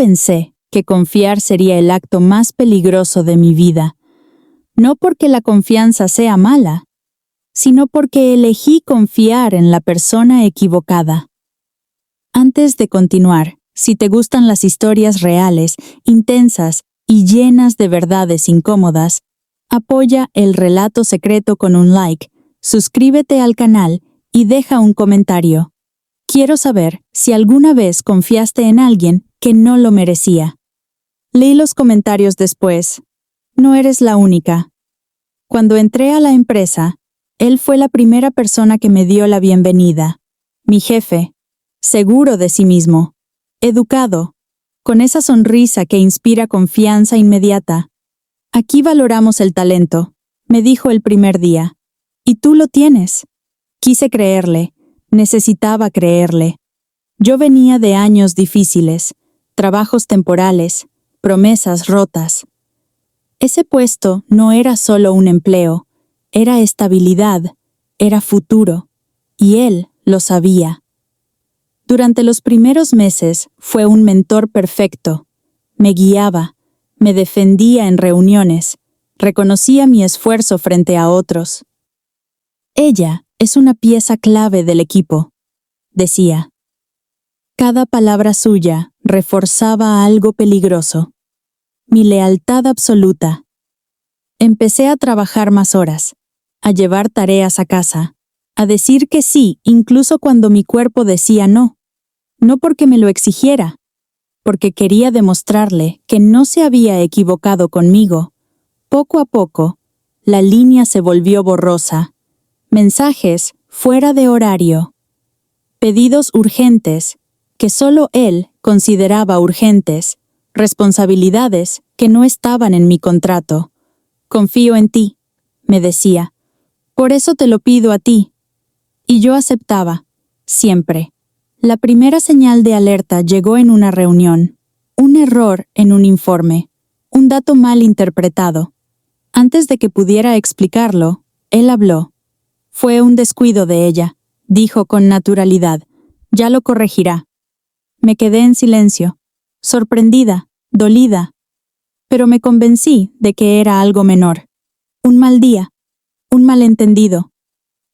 pensé que confiar sería el acto más peligroso de mi vida, no porque la confianza sea mala, sino porque elegí confiar en la persona equivocada. Antes de continuar, si te gustan las historias reales, intensas y llenas de verdades incómodas, apoya El Relato Secreto con un like, suscríbete al canal y deja un comentario. Quiero saber si alguna vez confiaste en alguien que no lo merecía. Leí los comentarios después. No eres la única. Cuando entré a la empresa, él fue la primera persona que me dio la bienvenida. Mi jefe, seguro de sí mismo, educado, con esa sonrisa que inspira confianza inmediata. Aquí valoramos el talento, me dijo el primer día. Y tú lo tienes. Quise creerle, necesitaba creerle. Yo venía de años difíciles, trabajos temporales, promesas rotas. Ese puesto no era solo un empleo, era estabilidad, era futuro, y él lo sabía. Durante los primeros meses fue un mentor perfecto. Me guiaba, me defendía en reuniones, reconocía mi esfuerzo frente a otros. Ella es una pieza clave del equipo, decía. Cada palabra suya reforzaba algo peligroso. Mi lealtad absoluta. Empecé a trabajar más horas, a llevar tareas a casa, a decir que sí incluso cuando mi cuerpo decía no. No porque me lo exigiera, porque quería demostrarle que no se había equivocado conmigo. Poco a poco, la línea se volvió borrosa. Mensajes fuera de horario. Pedidos urgentes que solo él consideraba urgentes. Responsabilidades que no estaban en mi contrato. Confío en ti, me decía. Por eso te lo pido a ti. Y yo aceptaba, siempre. La primera señal de alerta llegó en una reunión. Un error en un informe. Un dato mal interpretado. Antes de que pudiera explicarlo, él habló. Fue un descuido de ella, dijo con naturalidad. Ya lo corregirá. Me quedé en silencio, sorprendida, dolida, pero me convencí de que era algo menor. Un mal día, un malentendido.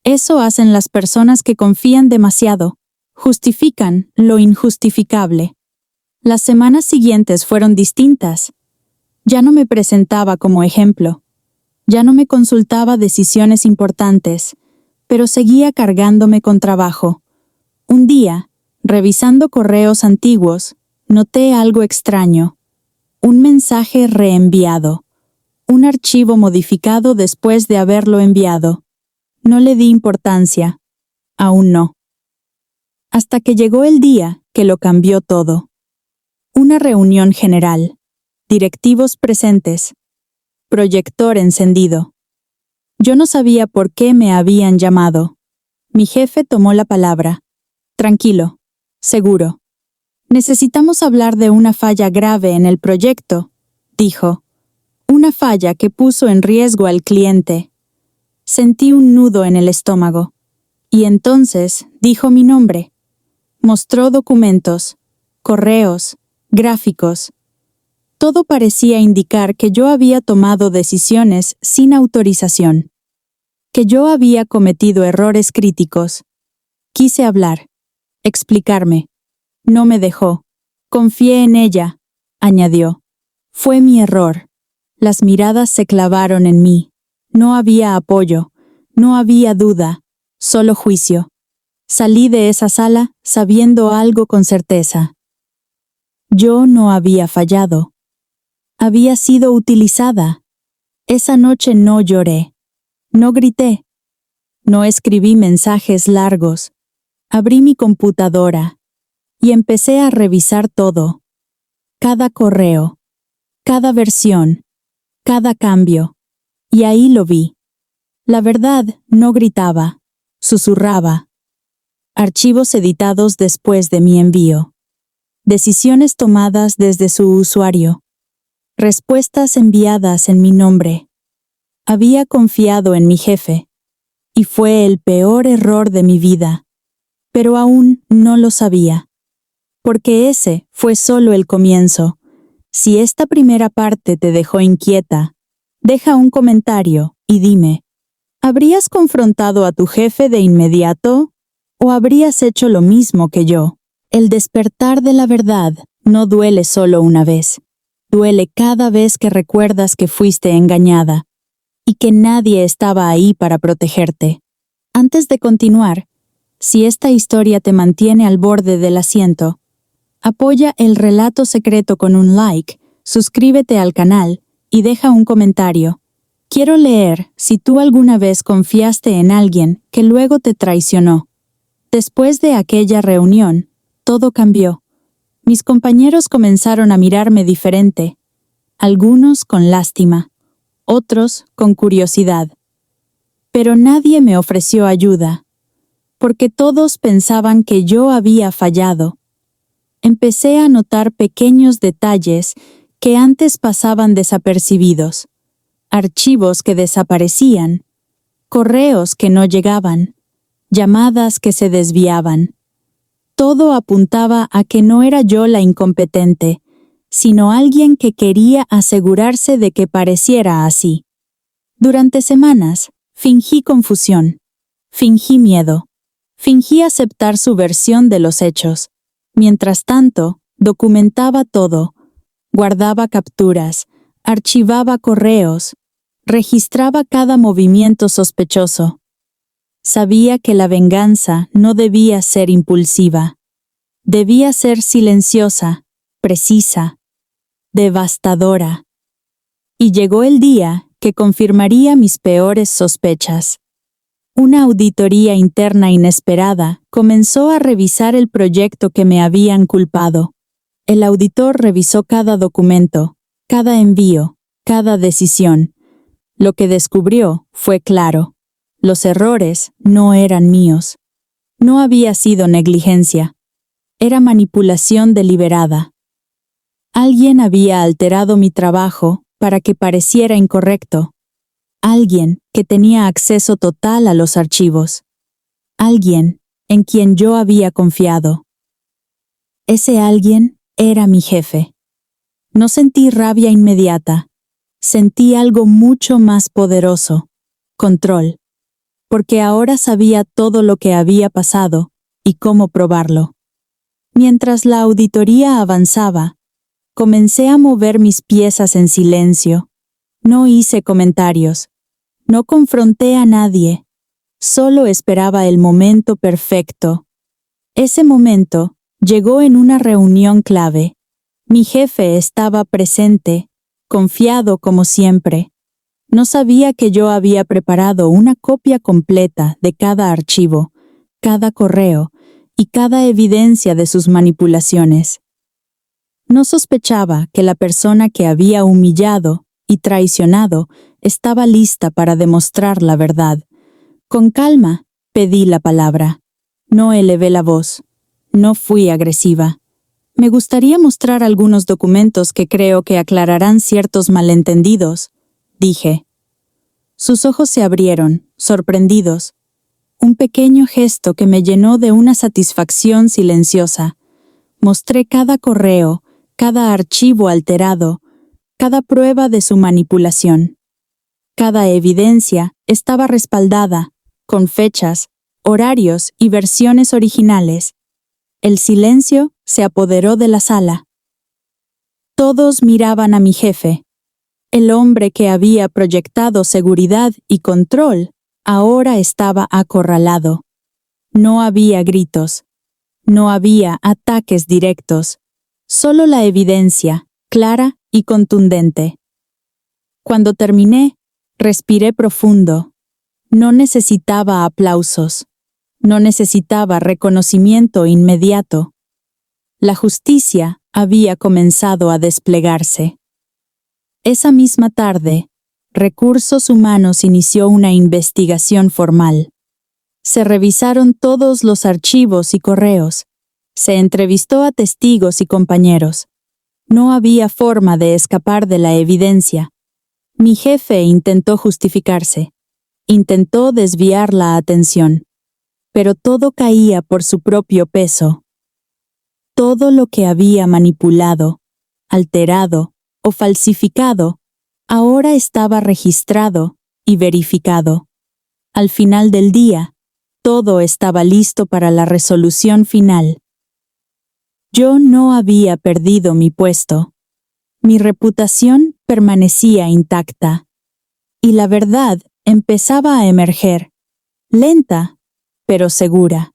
Eso hacen las personas que confían demasiado, justifican lo injustificable. Las semanas siguientes fueron distintas. Ya no me presentaba como ejemplo. Ya no me consultaba decisiones importantes, pero seguía cargándome con trabajo. Un día, revisando correos antiguos, noté algo extraño. Un mensaje reenviado. Un archivo modificado después de haberlo enviado. No le di importancia. Aún no. Hasta que llegó el día que lo cambió todo. Una reunión general. Directivos presentes. Proyector encendido. Yo no sabía por qué me habían llamado. Mi jefe tomó la palabra. Tranquilo. Seguro. Necesitamos hablar de una falla grave en el proyecto, dijo. Una falla que puso en riesgo al cliente. Sentí un nudo en el estómago. Y entonces dijo mi nombre. Mostró documentos, correos, gráficos. Todo parecía indicar que yo había tomado decisiones sin autorización. Que yo había cometido errores críticos. Quise hablar. Explicarme. No me dejó. Confié en ella, añadió. Fue mi error. Las miradas se clavaron en mí. No había apoyo, no había duda, solo juicio. Salí de esa sala sabiendo algo con certeza. Yo no había fallado. Había sido utilizada. Esa noche no lloré. No grité. No escribí mensajes largos. Abrí mi computadora y empecé a revisar todo. Cada correo, cada versión, cada cambio. Y ahí lo vi. La verdad no gritaba, susurraba. Archivos editados después de mi envío. Decisiones tomadas desde su usuario. Respuestas enviadas en mi nombre. Había confiado en mi jefe. Y fue el peor error de mi vida. Pero aún no lo sabía. porque ese fue solo el comienzo. Si esta primera parte te dejó inquieta, deja un comentario y dime, ¿habrías confrontado a tu jefe de inmediato o habrías hecho lo mismo que yo? El despertar de la verdad no duele solo una vez. Duele cada vez que recuerdas que fuiste engañada y que nadie estaba ahí para protegerte. Antes de continuar, si esta historia te mantiene al borde del asiento, apoya el relato secreto con un like, suscríbete al canal y deja un comentario. Quiero leer si tú alguna vez confiaste en alguien que luego te traicionó. Después de aquella reunión, todo cambió. Mis compañeros comenzaron a mirarme diferente, algunos con lástima, otros con curiosidad. Pero nadie me ofreció ayuda, porque todos pensaban que yo había fallado. Empecé a notar pequeños detalles que antes pasaban desapercibidos, archivos que desaparecían, correos que no llegaban, llamadas que se desviaban. Todo apuntaba a que no era yo la incompetente, sino alguien que quería asegurarse de que pareciera así. Durante semanas, fingí confusión, fingí miedo, fingí aceptar su versión de los hechos. Mientras tanto, documentaba todo, guardaba capturas, archivaba correos, registraba cada movimiento sospechoso. Sabía que la venganza no debía ser impulsiva. Debía ser silenciosa, precisa, devastadora. Y llegó el día que confirmaría mis peores sospechas. Una auditoría interna inesperada comenzó a revisar el proyecto que me habían culpado. El auditor revisó cada documento, cada envío, cada decisión. Lo que descubrió fue claro. Los errores no eran míos. No había sido negligencia. Era manipulación deliberada. Alguien había alterado mi trabajo para que pareciera incorrecto. Alguien que tenía acceso total a los archivos. Alguien en quien yo había confiado. Ese alguien era mi jefe. No sentí rabia inmediata. Sentí algo mucho más poderoso. Control. Porque ahora sabía todo lo que había pasado y cómo probarlo. Mientras la auditoría avanzaba, comencé a mover mis piezas en silencio. No hice comentarios. No confronté a nadie. Solo esperaba el momento perfecto. Ese momento llegó en una reunión clave. Mi jefe estaba presente, confiado como siempre. No sabía que yo había preparado una copia completa de cada archivo, cada correo y cada evidencia de sus manipulaciones. No sospechaba que la persona que había humillado y traicionado estaba lista para demostrar la verdad. Con calma, pedí la palabra. No elevé la voz. No fui agresiva. Me gustaría mostrar algunos documentos que creo que aclararán ciertos malentendidos, dije. Sus ojos se abrieron, sorprendidos. Un pequeño gesto que me llenó de una satisfacción silenciosa. Mostré cada correo, cada archivo alterado, cada prueba de su manipulación. Cada evidencia estaba respaldada, con fechas, horarios y versiones originales. El silencio se apoderó de la sala. Todos miraban a mi jefe. El hombre que había proyectado seguridad y control ahora estaba acorralado. No había gritos. No había ataques directos. Solo la evidencia, clara y contundente. Cuando terminé, respiré profundo. No necesitaba aplausos. No necesitaba reconocimiento inmediato. La justicia había comenzado a desplegarse. Esa misma tarde, Recursos Humanos inició una investigación formal. Se revisaron todos los archivos y correos. Se entrevistó a testigos y compañeros. No había forma de escapar de la evidencia. Mi jefe intentó justificarse. Intentó desviar la atención. Pero todo caía por su propio peso. todo lo que había manipulado, alterado o falsificado, ahora estaba registrado y verificado. Al final del día, todo estaba listo para la resolución final. Yo no había perdido mi puesto. Mi reputación permanecía intacta. Y la verdad empezaba a emerger, lenta, pero segura.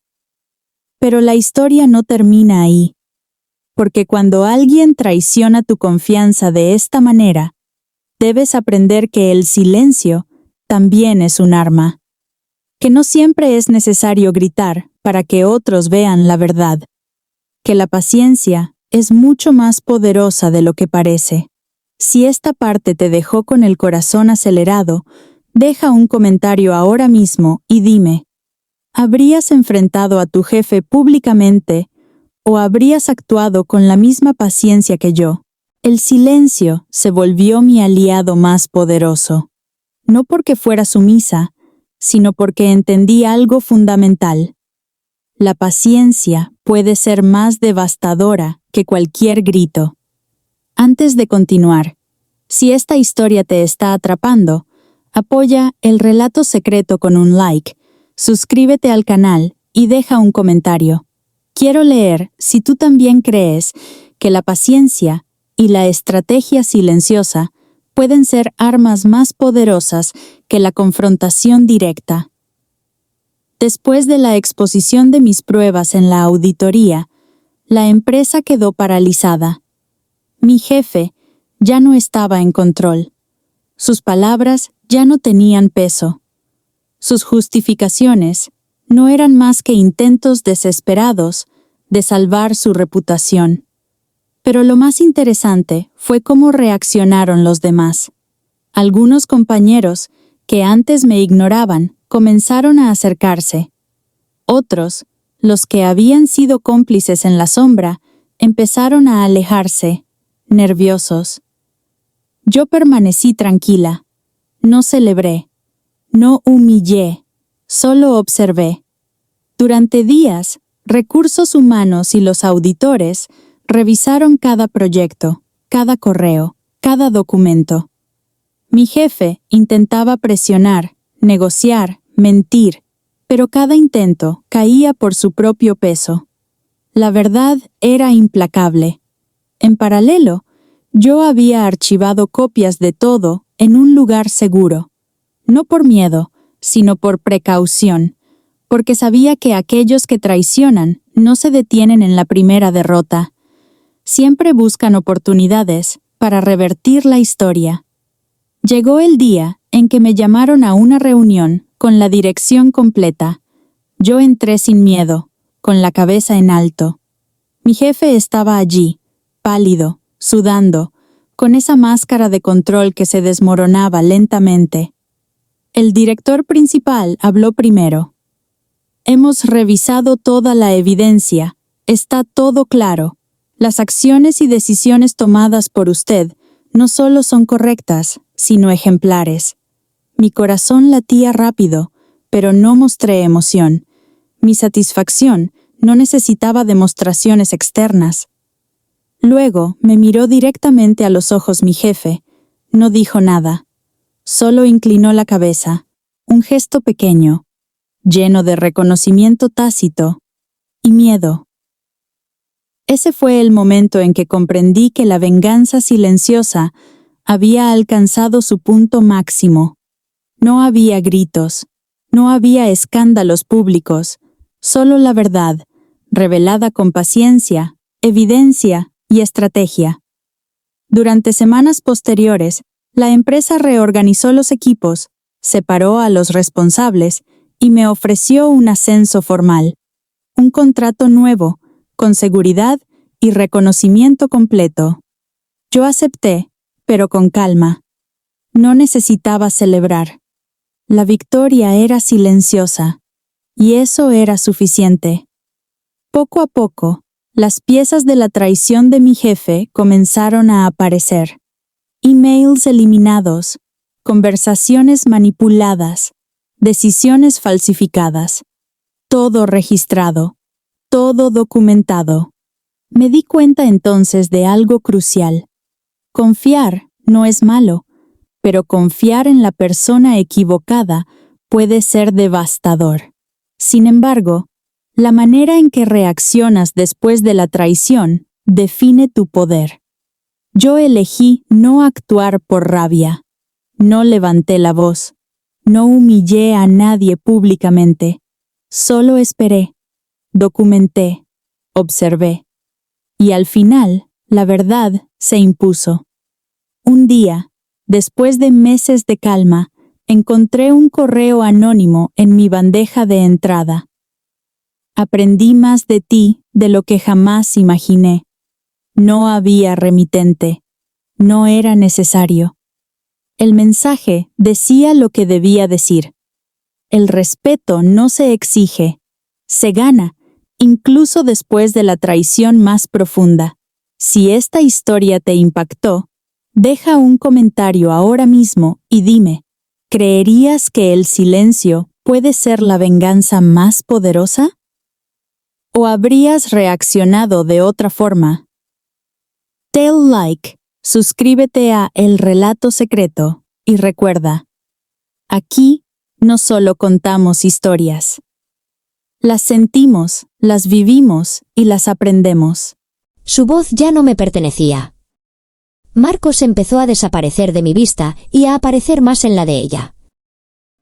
Pero la historia no termina ahí, porque cuando alguien traiciona tu confianza de esta manera, debes aprender que el silencio también es un arma, que no siempre es necesario gritar para que otros vean la verdad, que la paciencia es mucho más poderosa de lo que parece. Si esta parte te dejó con el corazón acelerado, deja un comentario ahora mismo y dime, ¿habrías enfrentado a tu jefe públicamente o habrías actuado con la misma paciencia que yo? El silencio se volvió mi aliado más poderoso, no porque fuera sumisa, sino porque entendí algo fundamental. La paciencia puede ser más devastadora que cualquier grito. Antes de continuar, si esta historia te está atrapando, apoya El Relato Secreto con un like, suscríbete al canal y deja un comentario. Quiero leer si tú también crees que la paciencia y la estrategia silenciosa pueden ser armas más poderosas que la confrontación directa. Después de la exposición de mis pruebas en la auditoría, la empresa quedó paralizada. Mi jefe ya no estaba en control. Sus palabras ya no tenían peso. Sus justificaciones no eran más que intentos desesperados de salvar su reputación. Pero lo más interesante fue cómo reaccionaron los demás. Algunos compañeros, que antes me ignoraban, comenzaron a acercarse. Otros, los que habían sido cómplices en la sombra, empezaron a alejarse, nerviosos. Yo permanecí tranquila. No celebré. No humillé. Solo observé. Durante días, recursos humanos y los auditores revisaron cada proyecto, cada correo, cada documento. Mi jefe intentaba presionar, negociar, mentir, pero cada intento caía por su propio peso. La verdad era implacable. En paralelo, yo había archivado copias de todo en un lugar seguro, no por miedo, sino por precaución, porque sabía que aquellos que traicionan no se detienen en la primera derrota. Siempre buscan oportunidades para revertir la historia. Llegó el día en que me llamaron a una reunión con la dirección completa. Yo entré sin miedo, con la cabeza en alto. Mi jefe estaba allí, pálido, sudando, con esa máscara de control que se desmoronaba lentamente. El director principal habló primero. Hemos revisado toda la evidencia. Está todo claro. Las acciones y decisiones tomadas por usted no solo son correctas, sino ejemplares. Mi corazón latía rápido, pero no mostré emoción. Mi satisfacción no necesitaba demostraciones externas. Luego me miró directamente a los ojos mi jefe. No dijo nada. Solo inclinó la cabeza, un gesto pequeño, lleno de reconocimiento tácito y miedo. Ese fue el momento en que comprendí que la venganza silenciosa había alcanzado su punto máximo. No había gritos, no había escándalos públicos, solo la verdad, revelada con paciencia, evidencia y estrategia. Durante semanas posteriores, la empresa reorganizó los equipos, separó a los responsables y me ofreció un ascenso formal, un contrato nuevo, con seguridad y reconocimiento completo. Yo acepté, pero con calma. No necesitaba celebrar. La victoria era silenciosa, y eso era suficiente. Poco a poco, las piezas de la traición de mi jefe comenzaron a aparecer. Emails eliminados, conversaciones manipuladas, decisiones falsificadas. Todo registrado, todo documentado. Me di cuenta entonces de algo crucial. Confiar no es malo, pero confiar en la persona equivocada puede ser devastador. Sin embargo, la manera en que reaccionas después de la traición define tu poder. Yo elegí no actuar por rabia. No levanté la voz. No humillé a nadie públicamente. Solo esperé, documenté, observé. Y al final, la verdad se impuso. Un día, después de meses de calma, encontré un correo anónimo en mi bandeja de entrada. Aprendí más de ti de lo que jamás imaginé. No había remitente. No era necesario. El mensaje decía lo que debía decir. El respeto no se exige, se gana, incluso después de la traición más profunda. Si esta historia te impactó, deja un comentario ahora mismo y dime, ¿creerías que el silencio puede ser la venganza más poderosa? ¿O habrías reaccionado de otra forma? Tell like, suscríbete a El Relato Secreto y recuerda, aquí no solo contamos historias. Las sentimos, las vivimos y las aprendemos. Su voz ya no me pertenecía. Marcos empezó a desaparecer de mi vista y a aparecer más en la de ella.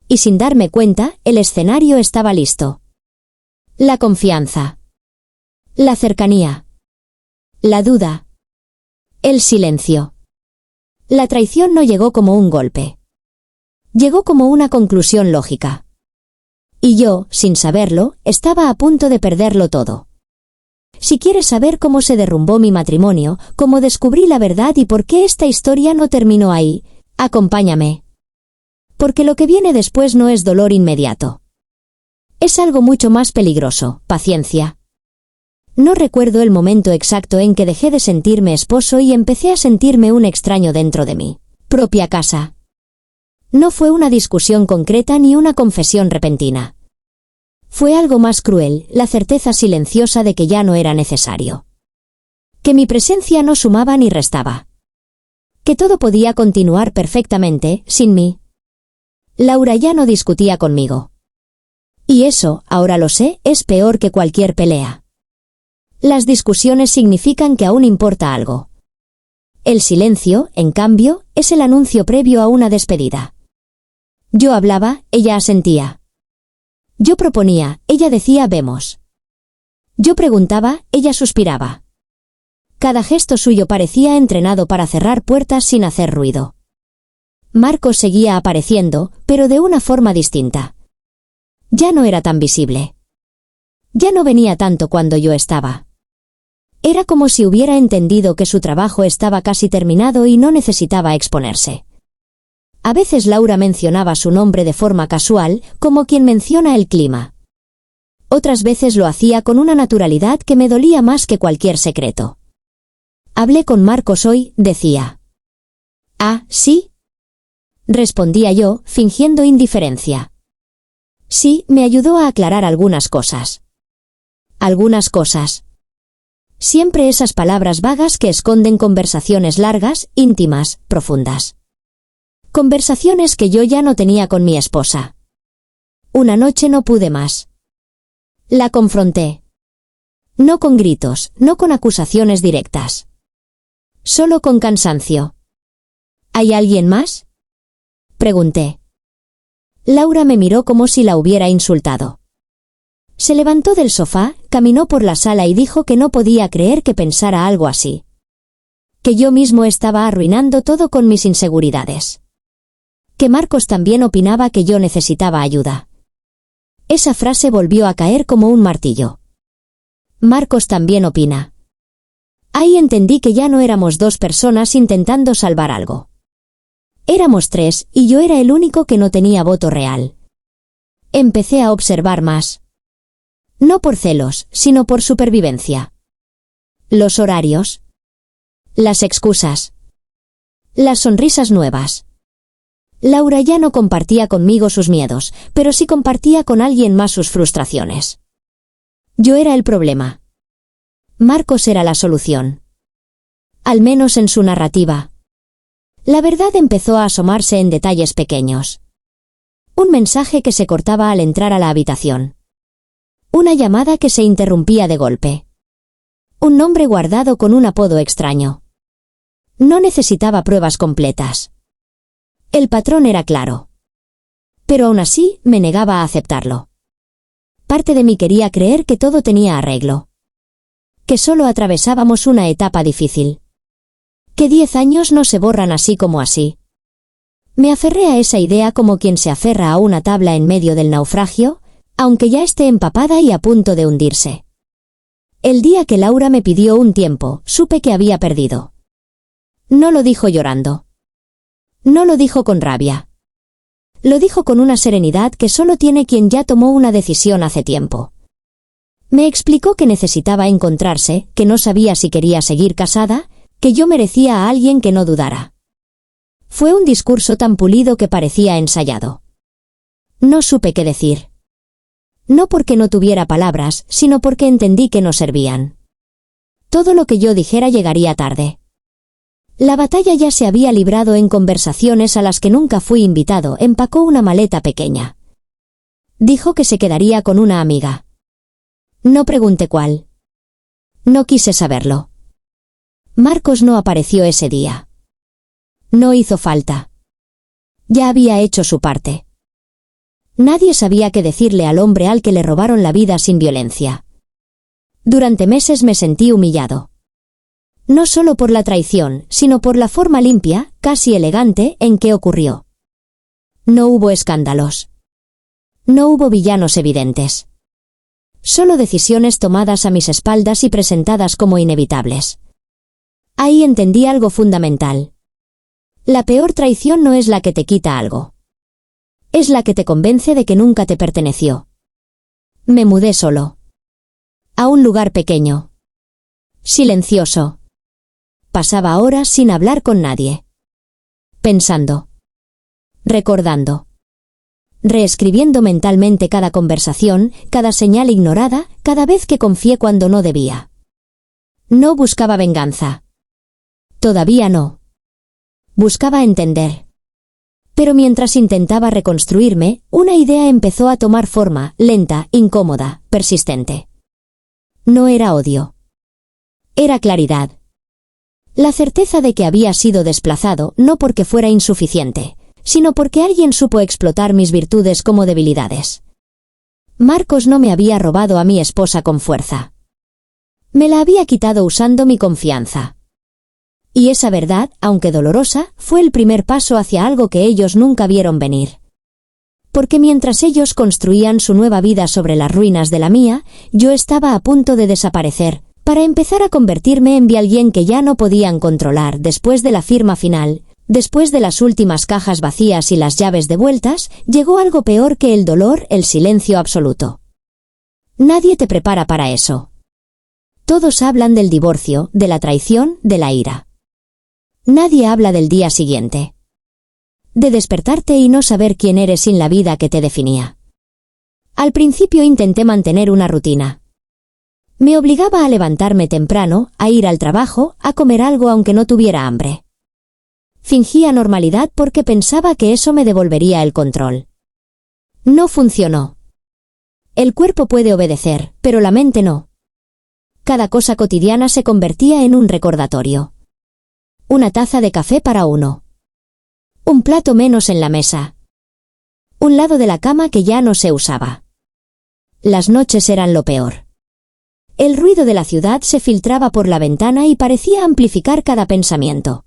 Y sin darme cuenta, el escenario estaba listo. La confianza. La cercanía. La duda. El silencio. La traición no llegó como un golpe. Llegó como una conclusión lógica. Y yo, sin saberlo, estaba a punto de perderlo todo. Si quieres saber cómo se derrumbó mi matrimonio, cómo descubrí la verdad y por qué esta historia no terminó ahí, acompáñame. Porque lo que viene después no es dolor inmediato. Es algo mucho más peligroso, paciencia. No recuerdo el momento exacto en que dejé de sentirme esposo y empecé a sentirme un extraño dentro de mi propia casa. No fue una discusión concreta ni una confesión repentina. Fue algo más cruel, la certeza silenciosa de que ya no era necesario. Que mi presencia no sumaba ni restaba. Que todo podía continuar perfectamente, sin mí. Laura ya no discutía conmigo. Y eso, ahora lo sé, es peor que cualquier pelea. Las discusiones significan que aún importa algo. El silencio, en cambio, es el anuncio previo a una despedida. Yo hablaba, ella asentía. Yo proponía, ella decía vemos. Yo preguntaba, ella suspiraba. Cada gesto suyo parecía entrenado para cerrar puertas sin hacer ruido. Marcos seguía apareciendo, pero de una forma distinta. Ya no era tan visible. Ya no venía tanto cuando yo estaba. Era como si hubiera entendido que su trabajo estaba casi terminado y no necesitaba exponerse. A veces Laura mencionaba su nombre de forma casual, como quien menciona el clima. Otras veces lo hacía con una naturalidad que me dolía más que cualquier secreto. Hablé con Marcos hoy, decía. ¿Ah, sí? Respondía yo, fingiendo indiferencia. Sí, me ayudó a aclarar algunas cosas. Algunas cosas. Siempre esas palabras vagas que esconden conversaciones largas, íntimas, profundas. Conversaciones que yo ya no tenía con mi esposa. Una noche no pude más. La confronté. No con gritos, no con acusaciones directas. Solo con cansancio. ¿Hay alguien más? Pregunté. Laura me miró como si la hubiera insultado. Se levantó del sofá, caminó por la sala y dijo que no podía creer que pensara algo así. Que yo mismo estaba arruinando todo con mis inseguridades. Que Marcos también opinaba que yo necesitaba ayuda. Esa frase volvió a caer como un martillo. Marcos también opina. Ahí entendí que ya no éramos dos personas intentando salvar algo. Éramos tres y yo era el único que no tenía voto real. Empecé a observar más. No por celos, sino por supervivencia. Los horarios. Las excusas. Las sonrisas nuevas. Laura ya no compartía conmigo sus miedos, pero sí compartía con alguien más sus frustraciones. Yo era el problema. Marcos era la solución. Al menos en su narrativa. La verdad empezó a asomarse en detalles pequeños. Un mensaje que se cortaba al entrar a la habitación. Una llamada que se interrumpía de golpe. Un nombre guardado con un apodo extraño. No necesitaba pruebas completas. El patrón era claro. Pero aún así me negaba a aceptarlo. Parte de mí quería creer que todo tenía arreglo. Que solo atravesábamos una etapa difícil. Que 10 años no se borran así como así. Me aferré a esa idea como quien se aferra a una tabla en medio del naufragio, aunque ya esté empapada y a punto de hundirse. El día que Laura me pidió un tiempo, supe que había perdido. No lo dijo llorando. No lo dijo con rabia. Lo dijo con una serenidad que solo tiene quien ya tomó una decisión hace tiempo. Me explicó que necesitaba encontrarse, que no sabía si quería seguir casada, que yo merecía a alguien que no dudara. Fue un discurso tan pulido que parecía ensayado. No supe qué decir. No porque no tuviera palabras, sino porque entendí que no servían. Todo lo que yo dijera llegaría tarde. La batalla ya se había librado en conversaciones a las que nunca fui invitado. Empacó una maleta pequeña. Dijo que se quedaría con una amiga. No pregunté cuál. No quise saberlo. Marcos no apareció ese día. No hizo falta. Ya había hecho su parte. Nadie sabía qué decirle al hombre al que le robaron la vida sin violencia. Durante meses me sentí humillado. No solo por la traición, sino por la forma limpia, casi elegante, en que ocurrió. No hubo escándalos. No hubo villanos evidentes. Solo decisiones tomadas a mis espaldas y presentadas como inevitables. Ahí entendí algo fundamental. La peor traición no es la que te quita algo. Es la que te convence de que nunca te perteneció. Me mudé solo. A un lugar pequeño. Silencioso. Pasaba horas sin hablar con nadie. Pensando. Recordando. Reescribiendo mentalmente cada conversación, cada señal ignorada, cada vez que confié cuando no debía. No buscaba venganza. Todavía no. Buscaba entender. Pero mientras intentaba reconstruirme, una idea empezó a tomar forma, lenta, incómoda, persistente. No era odio. Era claridad. La certeza de que había sido desplazado no porque fuera insuficiente, sino porque alguien supo explotar mis virtudes como debilidades. Marcos no me había robado a mi esposa con fuerza. Me la había quitado usando mi confianza. Y esa verdad, aunque dolorosa, fue el primer paso hacia algo que ellos nunca vieron venir. Porque mientras ellos construían su nueva vida sobre las ruinas de la mía, yo estaba a punto de desaparecer, para empezar a convertirme en alguien que ya no podían controlar después de la firma final. Después de las últimas cajas vacías y las llaves devueltas, llegó algo peor que el dolor, el silencio absoluto. Nadie te prepara para eso. Todos hablan del divorcio, de la traición, de la ira. Nadie habla del día siguiente. De despertarte y no saber quién eres sin la vida que te definía. Al principio intenté mantener una rutina. Me obligaba a levantarme temprano, a ir al trabajo, a comer algo aunque no tuviera hambre. Fingía normalidad porque pensaba que eso me devolvería el control. No funcionó. El cuerpo puede obedecer, pero la mente no. Cada cosa cotidiana se convertía en un recordatorio. Una taza de café para uno. Un plato menos en la mesa. Un lado de la cama que ya no se usaba. Las noches eran lo peor. El ruido de la ciudad se filtraba por la ventana y parecía amplificar cada pensamiento.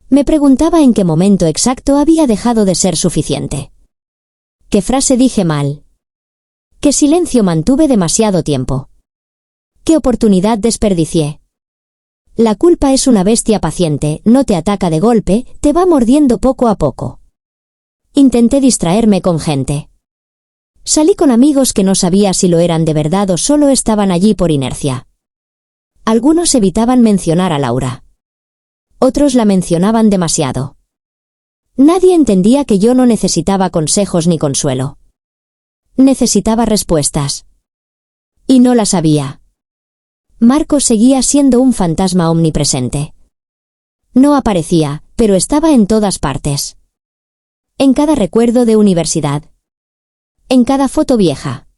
Me preguntaba en qué momento exacto había dejado de ser suficiente. ¿Qué frase dije mal? ¿Qué silencio mantuve demasiado tiempo? ¿Qué oportunidad desperdicié? La culpa es una bestia paciente, no te ataca de golpe, te va mordiendo poco a poco. Intenté distraerme con gente. Salí con amigos que no sabía si lo eran de verdad o solo estaban allí por inercia. Algunos evitaban mencionar a Laura. Otros la mencionaban demasiado. Nadie entendía que yo no necesitaba consejos ni consuelo. Necesitaba respuestas. Y no las había. Marcos seguía siendo un fantasma omnipresente. No aparecía, pero estaba en todas partes. En cada recuerdo de universidad. En cada foto vieja.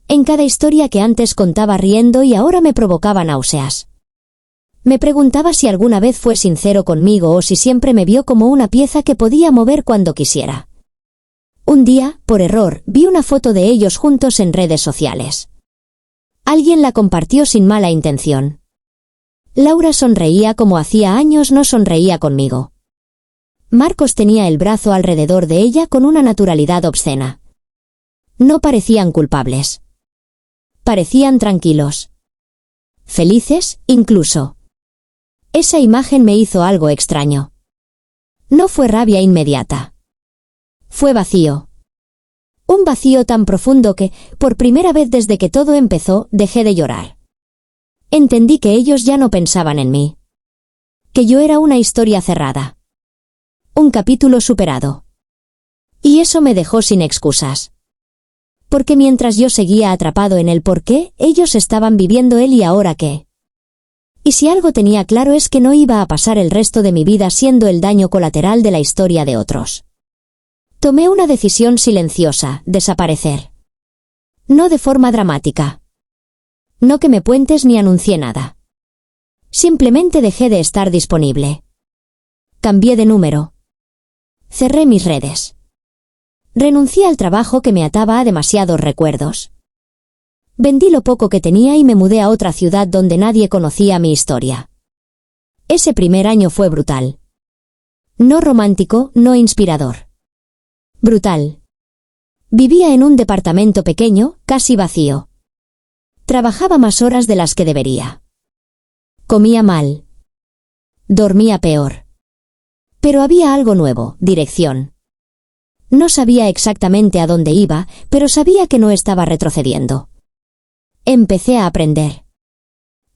En cada historia que antes contaba riendo y ahora me provocaba náuseas. Me preguntaba si alguna vez fue sincero conmigo o si siempre me vio como una pieza que podía mover cuando quisiera. Un día, por error, vi una foto de ellos juntos en redes sociales. Alguien la compartió sin mala intención. Laura sonreía como hacía años no sonreía conmigo. Marcos tenía el brazo alrededor de ella con una naturalidad obscena. No parecían culpables. Parecían tranquilos. Felices, incluso. Esa imagen me hizo algo extraño. No fue rabia inmediata. Fue vacío. Un vacío tan profundo que, por primera vez desde que todo empezó, dejé de llorar. Entendí que ellos ya no pensaban en mí. Que yo era una historia cerrada. Un capítulo superado. Y eso me dejó sin excusas. Porque mientras yo seguía atrapado en el por qué, ellos estaban viviendo el y ahora qué. Y si algo tenía claro es que no iba a pasar el resto de mi vida siendo el daño colateral de la historia de otros. Tomé una decisión silenciosa, desaparecer. No de forma dramática. No que me puentes ni anuncié nada. Simplemente dejé de estar disponible. Cambié de número. Cerré mis redes. Renuncié al trabajo que me ataba a demasiados recuerdos. Vendí lo poco que tenía y me mudé a otra ciudad donde nadie conocía mi historia. Ese primer año fue brutal. No romántico, no inspirador. Brutal. Vivía en un departamento pequeño, casi vacío. Trabajaba más horas de las que debería. Comía mal. Dormía peor. Pero había algo nuevo, dirección. No sabía exactamente a dónde iba, pero sabía que no estaba retrocediendo. Empecé a aprender.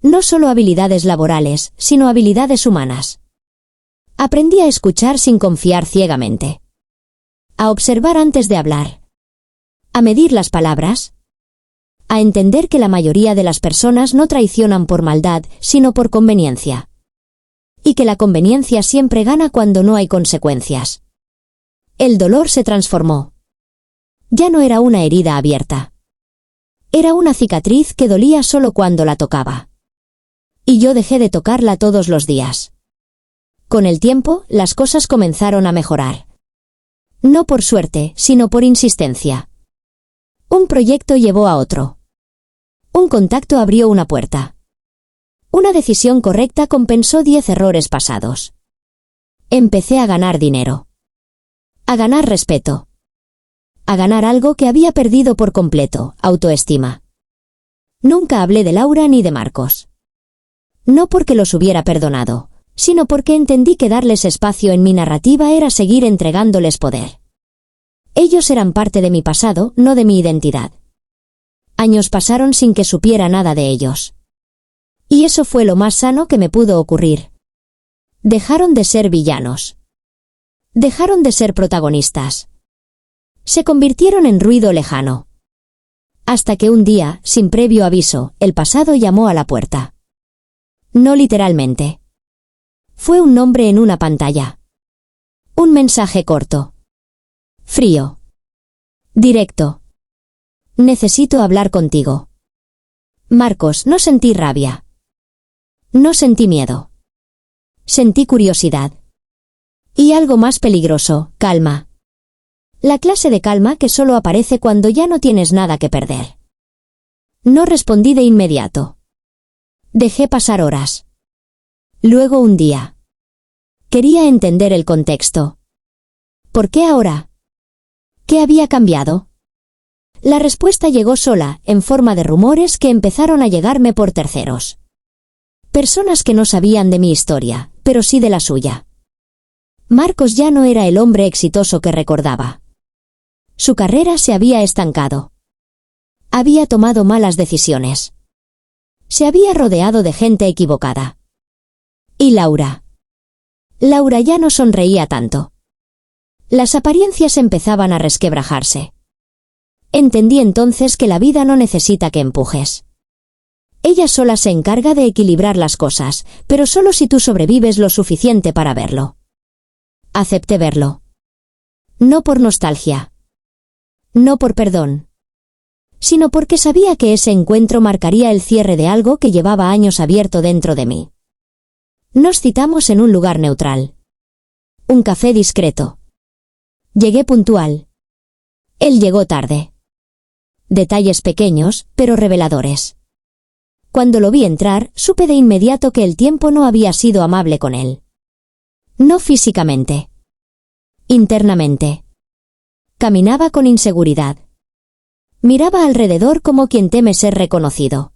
No solo habilidades laborales, sino habilidades humanas. Aprendí a escuchar sin confiar ciegamente. A observar antes de hablar. A medir las palabras. A entender que la mayoría de las personas no traicionan por maldad, sino por conveniencia. Y que la conveniencia siempre gana cuando no hay consecuencias. El dolor se transformó. Ya no era una herida abierta. Era una cicatriz que dolía solo cuando la tocaba. Y yo dejé de tocarla todos los días. Con el tiempo, las cosas comenzaron a mejorar. No por suerte, sino por insistencia. Un proyecto llevó a otro. Un contacto abrió una puerta. Una decisión correcta compensó 10 errores pasados. Empecé a ganar dinero. A ganar respeto. A ganar algo que había perdido por completo, autoestima. Nunca hablé de Laura ni de Marcos. No porque los hubiera perdonado, sino porque entendí que darles espacio en mi narrativa era seguir entregándoles poder. Ellos eran parte de mi pasado, no de mi identidad. Años pasaron sin que supiera nada de ellos. Y eso fue lo más sano que me pudo ocurrir. Dejaron de ser villanos. Dejaron de ser protagonistas. Se convirtieron en ruido lejano. Hasta que un día, sin previo aviso, el pasado llamó a la puerta. No literalmente. Fue un nombre en una pantalla. Un mensaje corto. Frío. Directo. Necesito hablar contigo. Marcos, no sentí rabia. No sentí miedo. Sentí curiosidad. Y algo más peligroso, calma. La clase de calma que solo aparece cuando ya no tienes nada que perder. No respondí de inmediato. Dejé pasar horas. Luego un día. Quería entender el contexto. ¿Por qué ahora? ¿Qué había cambiado? La respuesta llegó sola, en forma de rumores que empezaron a llegarme por terceros. Personas que no sabían de mi historia, pero sí de la suya. Marcos ya no era el hombre exitoso que recordaba. Su carrera se había estancado. Había tomado malas decisiones. Se había rodeado de gente equivocada. ¿Y Laura? Laura ya no sonreía tanto. Las apariencias empezaban a resquebrajarse. Entendí entonces que la vida no necesita que empujes. Ella sola se encarga de equilibrar las cosas, pero solo si tú sobrevives lo suficiente para verlo. Acepté verlo. No por nostalgia. No por perdón. Sino porque sabía que ese encuentro marcaría el cierre de algo que llevaba años abierto dentro de mí. Nos citamos en un lugar neutral. Un café discreto. Llegué puntual. Él llegó tarde. Detalles pequeños, pero reveladores. Cuando lo vi entrar, supe de inmediato que el tiempo no había sido amable con él. No físicamente. Internamente. Caminaba con inseguridad. Miraba alrededor como quien teme ser reconocido.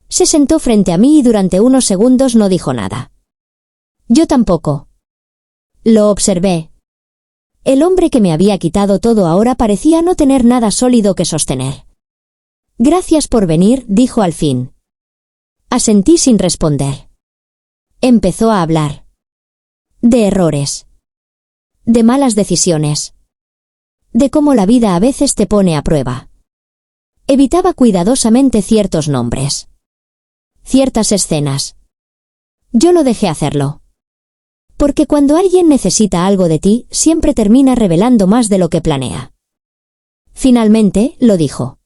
Se sentó frente a mí y durante unos segundos no dijo nada. Yo tampoco. Lo observé. El hombre que me había quitado todo ahora parecía no tener nada sólido que sostener. Gracias por venir, dijo al fin. Asentí sin responder. Empezó a hablar. De errores. De malas decisiones. De cómo la vida a veces te pone a prueba. Evitaba cuidadosamente ciertos nombres. Ciertas escenas. Yo lo dejé hacerlo. Porque cuando alguien necesita algo de ti, siempre termina revelando más de lo que planea. Finalmente, lo dijo.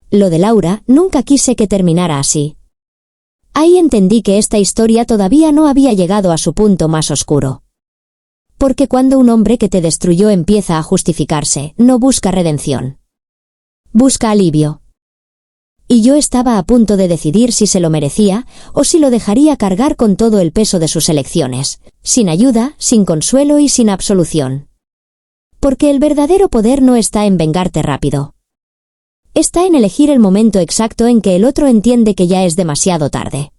Lo de Laura, nunca quise que terminara así. Ahí entendí que esta historia todavía no había llegado a su punto más oscuro. Porque cuando un hombre que te destruyó empieza a justificarse, no busca redención. Busca alivio. Y yo estaba a punto de decidir si se lo merecía o si lo dejaría cargar con todo el peso de sus elecciones, sin ayuda, sin consuelo y sin absolución. Porque el verdadero poder no está en vengarte rápido. Está en elegir el momento exacto en que el otro entiende que ya es demasiado tarde.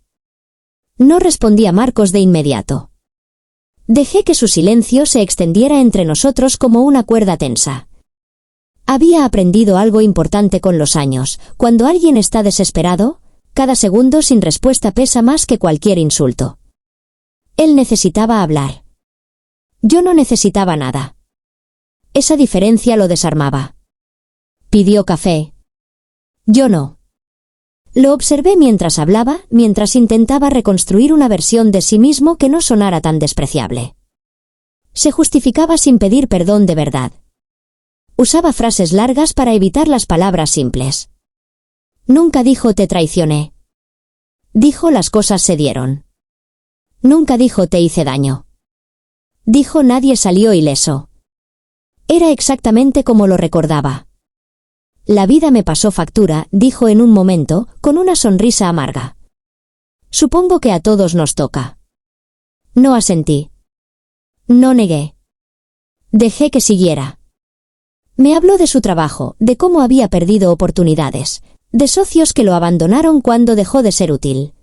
No respondí a Marcos de inmediato. Dejé que su silencio se extendiera entre nosotros como una cuerda tensa. Había aprendido algo importante con los años. Cuando alguien está desesperado, cada segundo sin respuesta pesa más que cualquier insulto. Él necesitaba hablar. Yo no necesitaba nada. Esa diferencia lo desarmaba. Pidió café. Yo no. Lo observé mientras hablaba, mientras intentaba reconstruir una versión de sí mismo que no sonara tan despreciable. Se justificaba sin pedir perdón de verdad. Usaba frases largas para evitar las palabras simples. Nunca dijo te traicioné. Dijo las cosas se dieron. Nunca dijo te hice daño. Dijo nadie salió ileso. Era exactamente como lo recordaba. La vida me pasó factura, dijo en un momento, con una sonrisa amarga. Supongo que a todos nos toca. No asentí. No negué. Dejé que siguiera. Me habló de su trabajo, de cómo había perdido oportunidades, de socios que lo abandonaron cuando dejó de ser útil.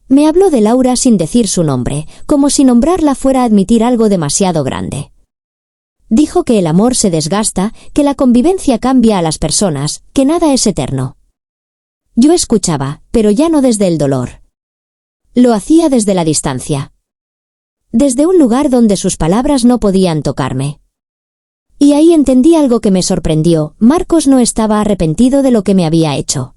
Me habló de Laura sin decir su nombre, como si nombrarla fuera a admitir algo demasiado grande. Dijo que el amor se desgasta, que la convivencia cambia a las personas, que nada es eterno. Yo escuchaba, pero ya no desde el dolor. Lo hacía desde la distancia. Desde un lugar donde sus palabras no podían tocarme. Y ahí entendí algo que me sorprendió. Marcos no estaba arrepentido de lo que me había hecho.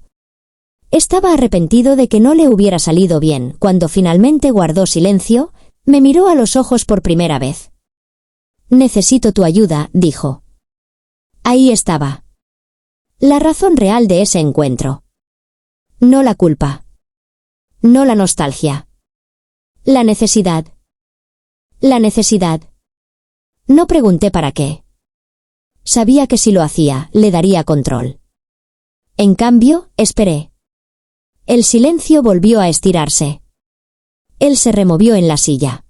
Estaba arrepentido de que no le hubiera salido bien. Cuando finalmente guardó silencio, me miró a los ojos por primera vez. Necesito tu ayuda, dijo. Ahí estaba. La razón real de ese encuentro. No la culpa. No la nostalgia. La necesidad. La necesidad. No pregunté para qué. Sabía que si lo hacía, le daría control. En cambio, esperé. El silencio volvió a estirarse. Él se removió en la silla.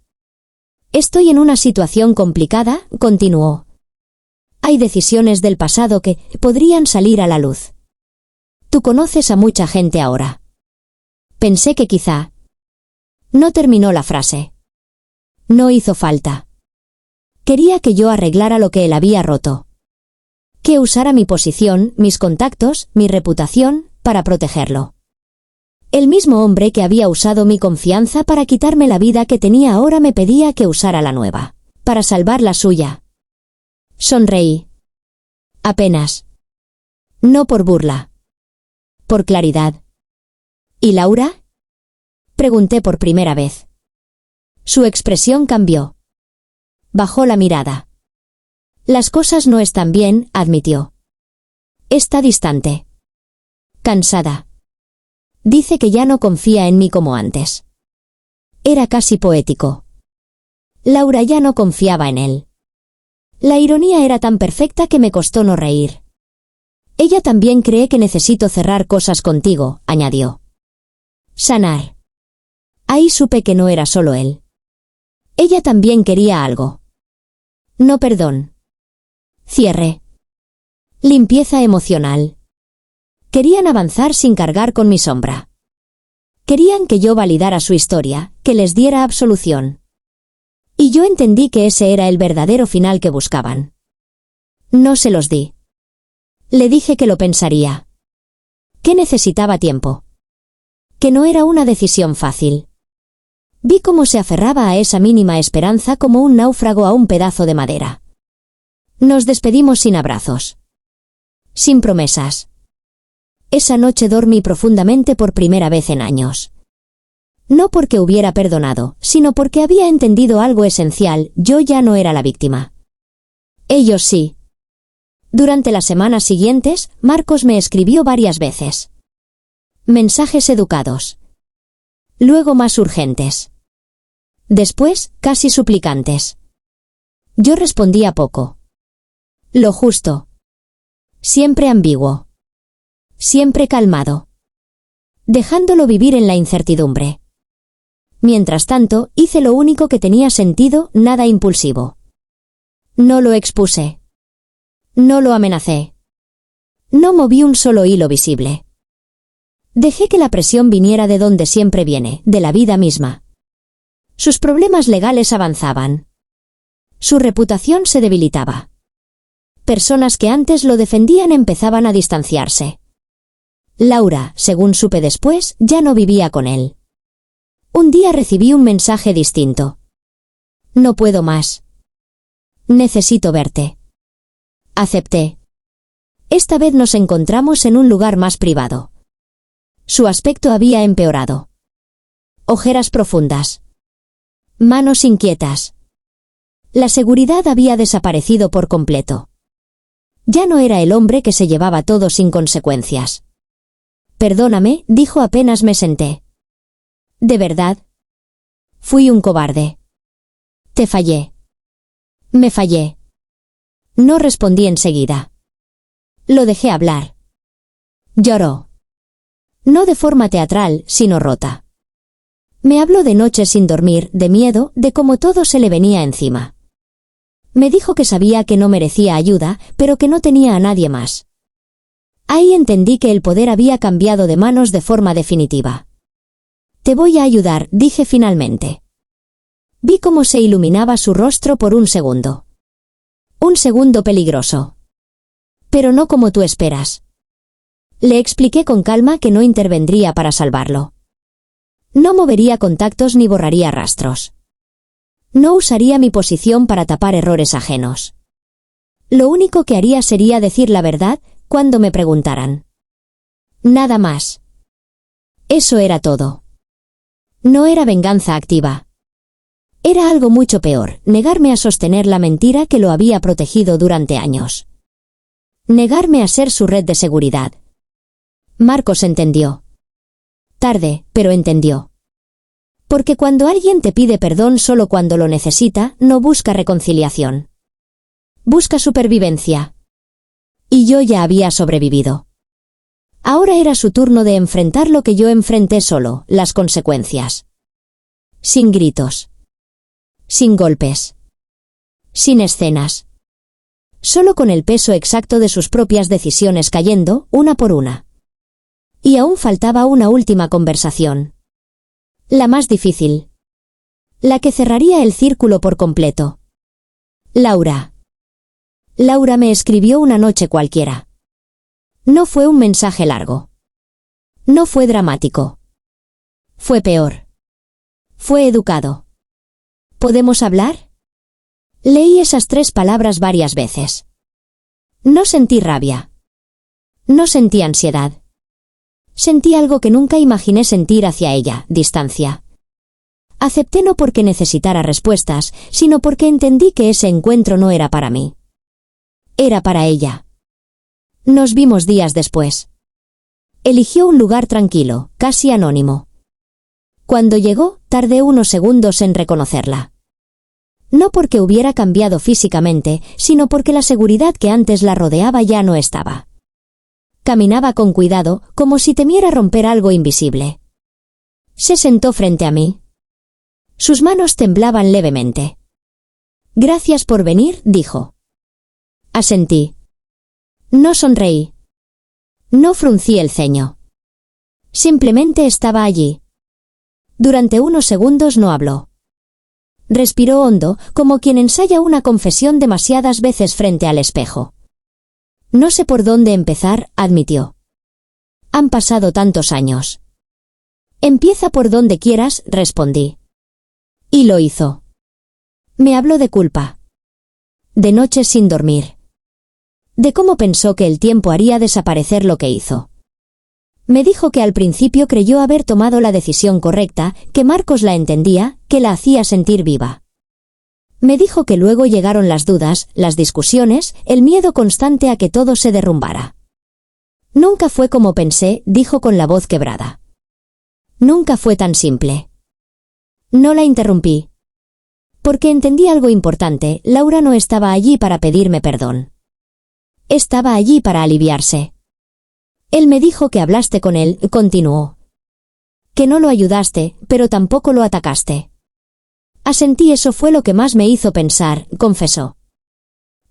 Estoy en una situación complicada, continuó. Hay decisiones del pasado que podrían salir a la luz. Tú conoces a mucha gente ahora. Pensé que quizá. No terminó la frase. No hizo falta. Quería que yo arreglara lo que él había roto. Que usara mi posición, mis contactos, mi reputación, para protegerlo. El mismo hombre que había usado mi confianza para quitarme la vida que tenía ahora me pedía que usara la nueva, para salvar la suya. Sonreí. Apenas. No por burla. Por claridad. ¿Y Laura? Pregunté por primera vez. Su expresión cambió. Bajó la mirada. Las cosas no están bien, admitió. Está distante. Cansada. Dice que ya no confía en mí como antes. Era casi poético. Laura ya no confiaba en él. La ironía era tan perfecta que me costó no reír. Ella también cree que necesito cerrar cosas contigo, añadió. Sanar. Ahí supe que no era solo él. Ella también quería algo. No perdón. Cierre. Limpieza emocional. Querían avanzar sin cargar con mi sombra. Querían que yo validara su historia, que les diera absolución. Y yo entendí que ese era el verdadero final que buscaban. No se los di. Le dije que lo pensaría. Que necesitaba tiempo. Que no era una decisión fácil. Vi cómo se aferraba a esa mínima esperanza como un náufrago a un pedazo de madera. Nos despedimos sin abrazos. Sin promesas. Esa noche dormí profundamente por primera vez en años. No porque hubiera perdonado, sino porque había entendido algo esencial: yo ya no era la víctima. Ellos sí. Durante las semanas siguientes, Marcos me escribió varias veces. Mensajes educados. Luego más urgentes. Después, casi suplicantes. Yo respondía poco. Lo justo. Siempre ambiguo. Siempre calmado. Dejándolo vivir en la incertidumbre. Mientras tanto, hice lo único que tenía sentido, nada impulsivo. No lo expuse. No lo amenacé. No moví un solo hilo visible. Dejé que la presión viniera de donde siempre viene, de la vida misma. Sus problemas legales avanzaban. Su reputación se debilitaba. Personas que antes lo defendían empezaban a distanciarse. Laura, según supe después, ya no vivía con él. Un día recibí un mensaje distinto. No puedo más. Necesito verte. Acepté. Esta vez nos encontramos en un lugar más privado. Su aspecto había empeorado. Ojeras profundas. Manos inquietas. La seguridad había desaparecido por completo. Ya no era el hombre que se llevaba todo sin consecuencias. Perdóname, dijo apenas me senté. ¿De verdad? Fui un cobarde. Te fallé. Me fallé. No respondí enseguida. Lo dejé hablar. Lloró. No de forma teatral, sino rota. Me habló de noches sin dormir, de miedo, de cómo todo se le venía encima. Me dijo que sabía que no merecía ayuda, pero que no tenía a nadie más. Ahí entendí que el poder había cambiado de manos de forma definitiva. Te voy a ayudar, dije finalmente. Vi cómo se iluminaba su rostro por un segundo. Un segundo peligroso. Pero no como tú esperas. Le expliqué con calma que no intervendría para salvarlo. No movería contactos ni borraría rastros. No usaría mi posición para tapar errores ajenos. Lo único que haría sería decir la verdad cuando me preguntaran. Nada más. Eso era todo. No era venganza activa. Era algo mucho peor, negarme a sostener la mentira que lo había protegido durante años. Negarme a ser su red de seguridad. Marcos entendió. Tarde, pero entendió. Porque cuando alguien te pide perdón solo cuando lo necesita, no busca reconciliación. Busca supervivencia. Y yo ya había sobrevivido. Ahora era su turno de enfrentar lo que yo enfrenté solo, las consecuencias. Sin gritos. Sin golpes. Sin escenas. Solo con el peso exacto de sus propias decisiones cayendo, una por una. Y aún faltaba una última conversación. La más difícil. La que cerraría el círculo por completo. Laura. Laura me escribió una noche cualquiera. No fue un mensaje largo. No fue dramático. Fue peor. Fue educado. ¿Podemos hablar? Leí esas 3 palabras varias veces. No sentí rabia. No sentí ansiedad. Sentí algo que nunca imaginé sentir hacia ella, distancia. Acepté no porque necesitara respuestas, sino porque entendí que ese encuentro no era para mí. Era para ella. Nos vimos días después. Eligió un lugar tranquilo, casi anónimo. Cuando llegó, tardé unos segundos en reconocerla. No porque hubiera cambiado físicamente, sino porque la seguridad que antes la rodeaba ya no estaba. Caminaba con cuidado, como si temiera romper algo invisible. Se sentó frente a mí. Sus manos temblaban levemente. «Gracias por venir», dijo. Asentí. No sonreí. No fruncí el ceño. Simplemente estaba allí. Durante unos segundos no habló. Respiró hondo, como quien ensaya una confesión demasiadas veces frente al espejo. No sé por dónde empezar, admitió. Han pasado tantos años. Empieza por donde quieras, respondí. Y lo hizo. Me habló de culpa. De noches sin dormir. De cómo pensó que el tiempo haría desaparecer lo que hizo. Me dijo que al principio creyó haber tomado la decisión correcta, que Marcos la entendía, que la hacía sentir viva. Me dijo que luego llegaron las dudas, las discusiones, el miedo constante a que todo se derrumbara. Nunca fue como pensé, dijo con la voz quebrada. Nunca fue tan simple. No la interrumpí. Porque entendí algo importante, Laura no estaba allí para pedirme perdón. Estaba allí para aliviarse. Él me dijo que hablaste con él, continuó. Que no lo ayudaste, pero tampoco lo atacaste. Asentí, eso fue lo que más me hizo pensar, confesó.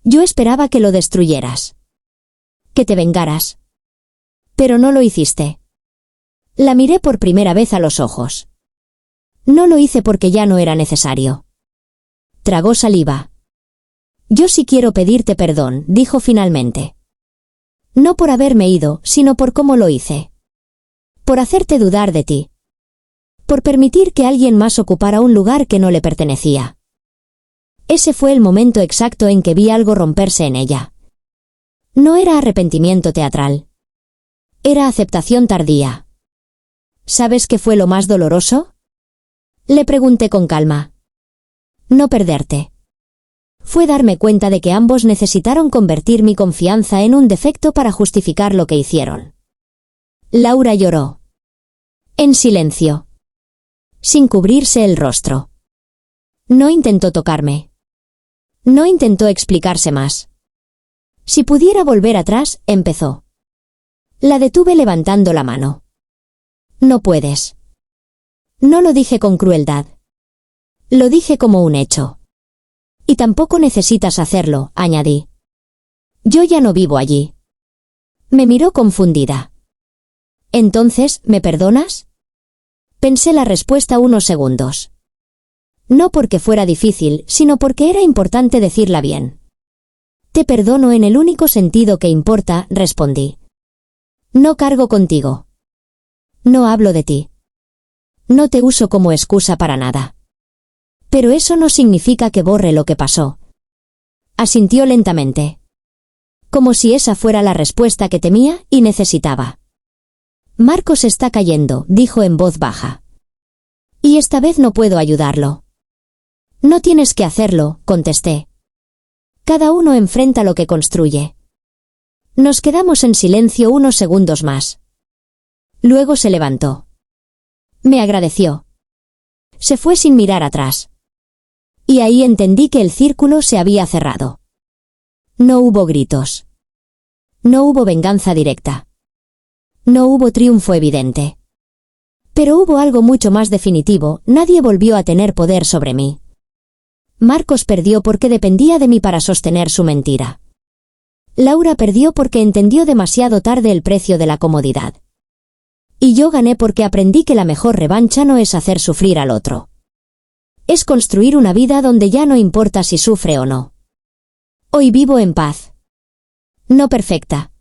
Yo esperaba que lo destruyeras. Que te vengaras. Pero no lo hiciste. La miré por primera vez a los ojos. No lo hice porque ya no era necesario. Tragó saliva. Yo sí quiero pedirte perdón, dijo finalmente. No por haberme ido, sino por cómo lo hice. Por hacerte dudar de ti. Por permitir que alguien más ocupara un lugar que no le pertenecía. Ese fue el momento exacto en que vi algo romperse en ella. No era arrepentimiento teatral. Era aceptación tardía. ¿Sabes qué fue lo más doloroso? Le pregunté con calma. No perderte. Fue darme cuenta de que ambos necesitaron convertir mi confianza en un defecto para justificar lo que hicieron. Laura lloró. En silencio. Sin cubrirse el rostro. No intentó tocarme. No intentó explicarse más. Si pudiera volver atrás, empezó. La detuve levantando la mano. No puedes. No lo dije con crueldad. Lo dije como un hecho. Y tampoco necesitas hacerlo, añadí. Yo ya no vivo allí. Me miró confundida. ¿Entonces, me perdonas? Pensé la respuesta unos segundos. No porque fuera difícil, sino porque era importante decirla bien. Te perdono en el único sentido que importa, respondí. No cargo contigo. No hablo de ti. No te uso como excusa para nada. Pero eso no significa que borre lo que pasó. Asintió lentamente. Como si esa fuera la respuesta que temía y necesitaba. Marcos está cayendo, dijo en voz baja. Y esta vez no puedo ayudarlo. No tienes que hacerlo, contesté. Cada uno enfrenta lo que construye. Nos quedamos en silencio unos segundos más. Luego se levantó. Me agradeció. Se fue sin mirar atrás. Y ahí entendí que el círculo se había cerrado. No hubo gritos. No hubo venganza directa. No hubo triunfo evidente. Pero hubo algo mucho más definitivo, nadie volvió a tener poder sobre mí. Marcos perdió porque dependía de mí para sostener su mentira. Laura perdió porque entendió demasiado tarde el precio de la comodidad. Y yo gané porque aprendí que la mejor revancha no es hacer sufrir al otro. Es construir una vida donde ya no importa si sufre o no. Hoy vivo en paz. No perfecta.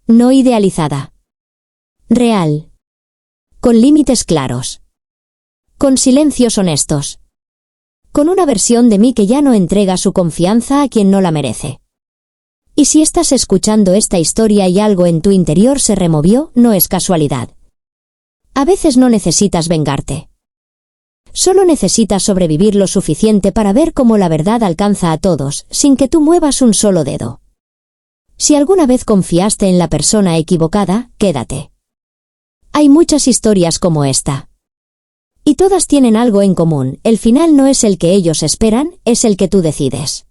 No idealizada. Real. Con límites claros. Con silencios honestos. Con una versión de mí que ya no entrega su confianza a quien no la merece. Y si estás escuchando esta historia y algo en tu interior se removió, no es casualidad. A veces no necesitas vengarte. Solo necesitas sobrevivir lo suficiente para ver cómo la verdad alcanza a todos, sin que tú muevas un solo dedo. Si alguna vez confiaste en la persona equivocada, quédate. Hay muchas historias como esta. Y todas tienen algo en común, el final no es el que ellos esperan, es el que tú decides.